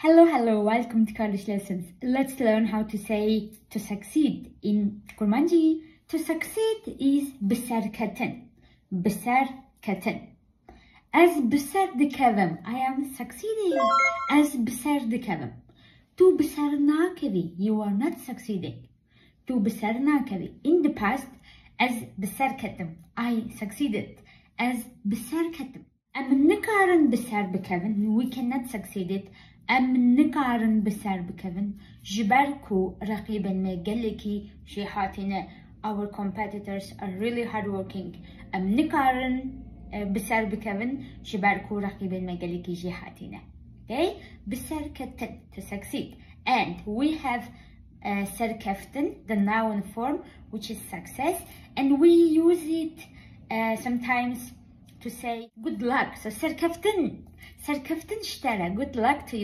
Hello, welcome to Kurdish Lessons. Let's learn how to say to succeed in Kurmanji. To succeed is بسركتن. As بسردكevim, I am succeeding. As بسردكevim. To بسرناكvi, you are not succeeding. To بسرناكvi. In the past, as بسركتم, I succeeded. As بسركتم. أم نقارن بسر بكevin, we cannot succeed it. أم نقارن بسر بكevin, جبركو رقيبا ما قلكي شيحاتنا. Our competitors are really hardworking. أم نقارن بسر بكevin, جبركو رقيبا ما قلكي شيحاتنا. Okay, بسر كتن to succeed. And we have سركفتن, the noun form, which is success, and we use it sometimes to say good luck. So سركفتن اشترى, good luck to you.